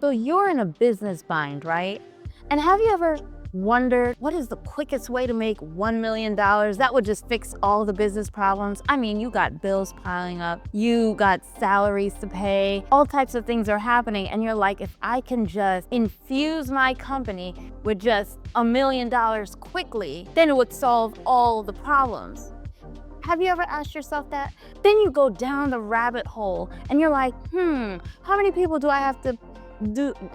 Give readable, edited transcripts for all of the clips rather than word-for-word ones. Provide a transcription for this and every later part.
So you're in a business bind, right? And have you ever wondered what is the quickest way to make $1 million? That would just fix all the business problems. I mean, you got bills piling up, you got salaries to pay, all types of things are happening. And you're like, if I can just infuse my company with just $1 million quickly, then it would solve all the problems. Have you ever asked yourself that? Then you go down the rabbit hole and you're like, how many people do I have to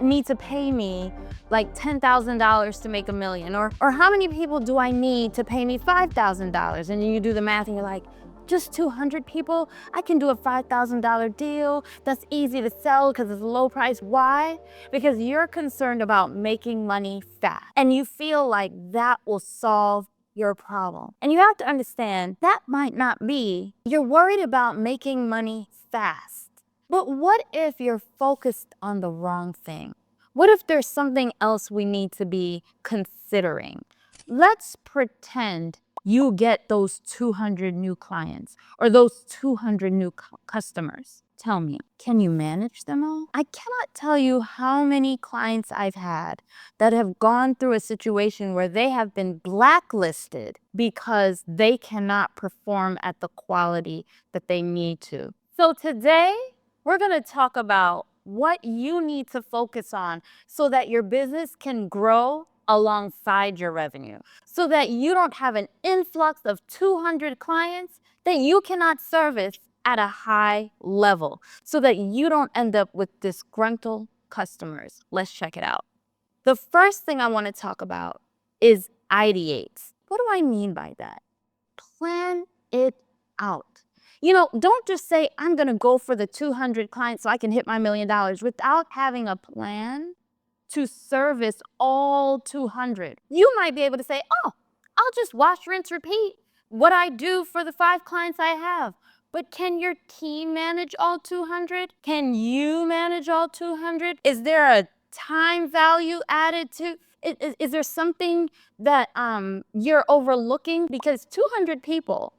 need to pay me like $10,000 to make $1 million? Or how many people do I need to pay me $5,000? And then you do the math and you're like, just 200 people? I can do a $5,000 deal. That's easy to sell because it's low price. Why? Because you're concerned about making money fast. And you feel like that will solve your problem. And you have to understand that might not be. You're worried about making money fast. But what if you're focused on the wrong thing? What if there's something else we need to be considering? Let's pretend you get those 200 new clients or those 200 new customers. Tell me, can you manage them all? I cannot tell you how many clients I've had that have gone through a situation where they have been blacklisted because they cannot perform at the quality that they need to. So today, we're going to talk about what you need to focus on so that your business can grow alongside your revenue, so that you don't have an influx of 200 clients that you cannot service at a high level, so that you don't end up with disgruntled customers. Let's check it out. The first thing I want to talk about is ideate. What do I mean by that? Plan it out. Don't just say, I'm going to go for the 200 clients so I can hit my $1 million without having a plan to service all 200. You might be able to say, oh, I'll just wash, rinse, repeat what I do for the 5 clients I have. But can your team manage all 200? Can you manage all 200? Is there a time value added to? Is there something that you're overlooking? Because 200 people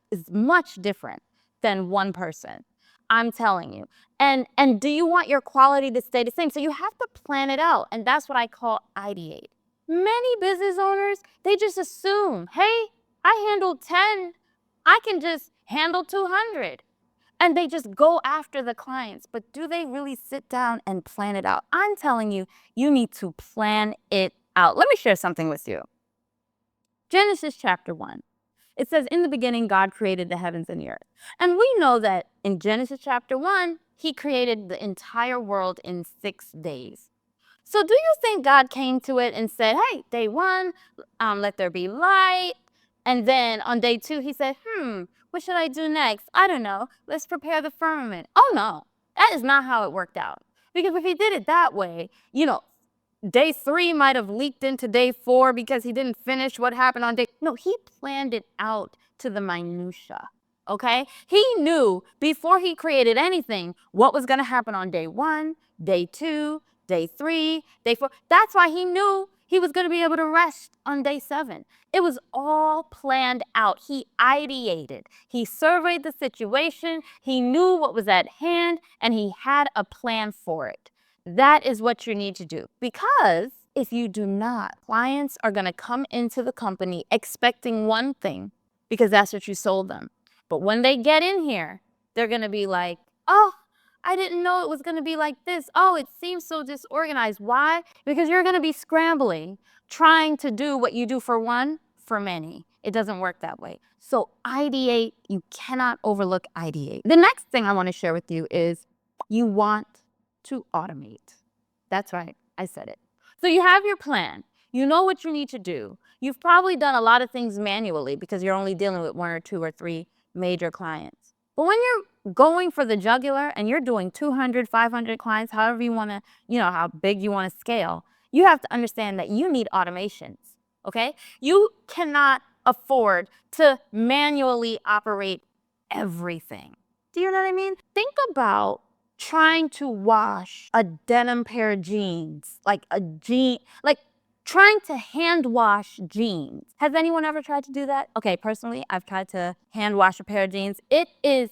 is much different than one person. I'm telling you. And do you want your quality to stay the same? So you have to plan it out. And that's what I call ideate. Many business owners, they just assume, hey, I handled 10. I can just handle 200. And they just go after the clients. But do they really sit down and plan it out? I'm telling you, you need to plan it out. Let me share something with you. Genesis chapter 1. It says, in the beginning, God created the heavens and the earth. And we know that in Genesis chapter 1, he created the entire world in 6 days. So do you think God came to it and said, hey, day 1, let there be light. And then on day 2, he said, what should I do next? I don't know. Let's prepare the firmament. Oh, no, that is not how it worked out. Because if he did it that way, day 3 might have leaked into day 4 because he didn't finish what happened on day. No, he planned it out to the minutia. Okay? He knew before he created anything what was going to happen on day 1, day 2, day 3, day 4. That's why he knew he was going to be able to rest on day 7. It was all planned out. He ideated. He surveyed the situation. He knew what was at hand, and he had a plan for it. That is what you need to do. Because if you do not, clients are going to come into the company expecting one thing because that's what you sold them. But when they get in here, they're going to be like, oh, I didn't know it was going to be like this. Oh, it seems so disorganized. Why? Because you're going to be scrambling, trying to do what you do for one, for many. It doesn't work that way. So ideate. You cannot overlook ideate. The next thing I want to share with you is you want to automate. That's right, I said it. So you have your plan. You know what you need to do. You've probably done a lot of things manually because you're only dealing with 1 or 2 or 3 major clients. But when you're going for the jugular and you're doing 200, 500 clients, however you want to, how big you want to scale, you have to understand that you need automations, okay? You cannot afford to manually operate everything. Do you know what I mean? Think about trying to wash a denim pair of jeans, like trying to hand wash jeans. Has anyone ever tried to do that? Okay, personally, I've tried to hand wash a pair of jeans. It is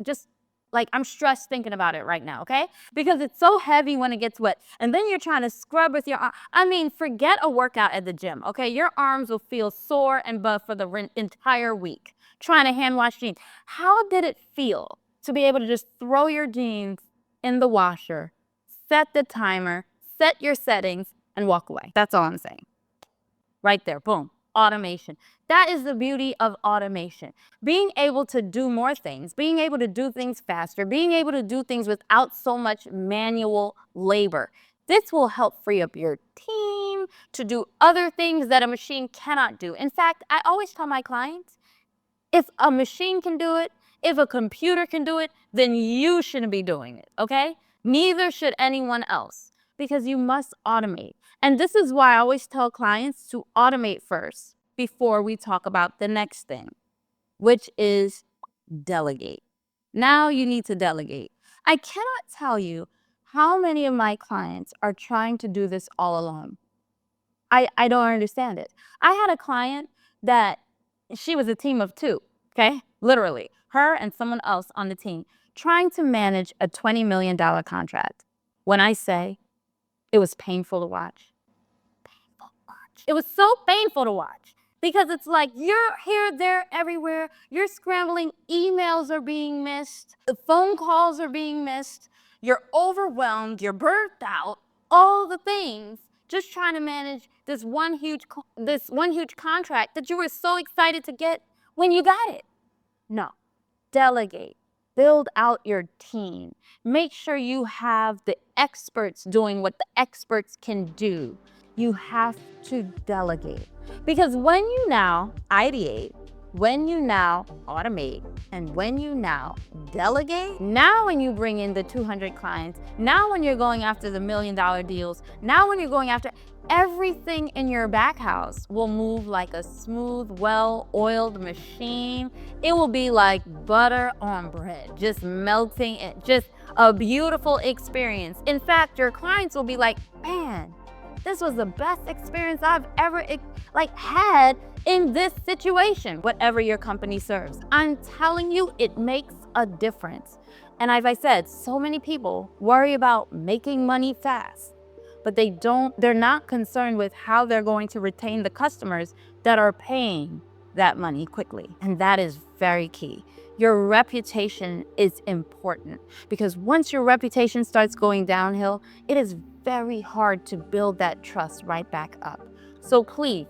just Like, I'm stressed thinking about it right now, okay? Because it's so heavy when it gets wet. And then you're trying to scrub with your arm. I mean, forget a workout at the gym, okay? Your arms will feel sore and buff for the entire week trying to hand wash jeans. How did it feel to be able to just throw your jeans in the washer, set the timer, set your settings, and walk away? That's all I'm saying. Right there, boom, automation. That is the beauty of automation. Being able to do more things, being able to do things faster, being able to do things without so much manual labor. This will help free up your team to do other things that a machine cannot do. In fact, I always tell my clients, if a machine can do it, if a computer can do it, then you shouldn't be doing it, okay? Neither should anyone else, because you must automate. And this is why I always tell clients to automate first before we talk about the next thing, which is delegate. Now you need to delegate. I cannot tell you how many of my clients are trying to do this all alone. I don't understand it. I had a client that she was a team of two, okay? Literally, her and someone else on the team trying to manage a $20 million contract. When I say it was painful to watch, it was so painful to watch because it's like you're here, there, everywhere. You're scrambling. Emails are being missed. The phone calls are being missed. You're overwhelmed. You're burnt out. All the things just trying to manage this one huge contract that you were so excited to get when you got it. No, delegate. Build out your team. Make sure you have the experts doing what the experts can do. You have to delegate. Because when you now ideate, when you now automate, and when you now delegate, now when you bring in the 200 clients, now when you're going after the $1 million deals, now when you're going after everything in your back house will move like a smooth, well-oiled machine. It will be like butter on bread, just melting it, just a beautiful experience. In fact, your clients will be like, man, this was the best experience I've ever had in this situation, whatever your company serves. I'm telling you, it makes a difference. And as I said, so many people worry about making money fast, but they're not concerned with how they're going to retain the customers that are paying that money quickly. And that is very key. Your reputation is important because once your reputation starts going downhill, it is very hard to build that trust right back up. So please,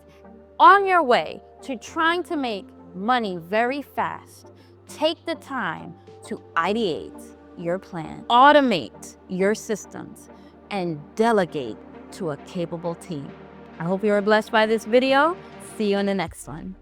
on your way to trying to make money very fast, take the time to ideate your plan, automate your systems, and delegate to a capable team. I hope you are blessed by this video. See you in the next one.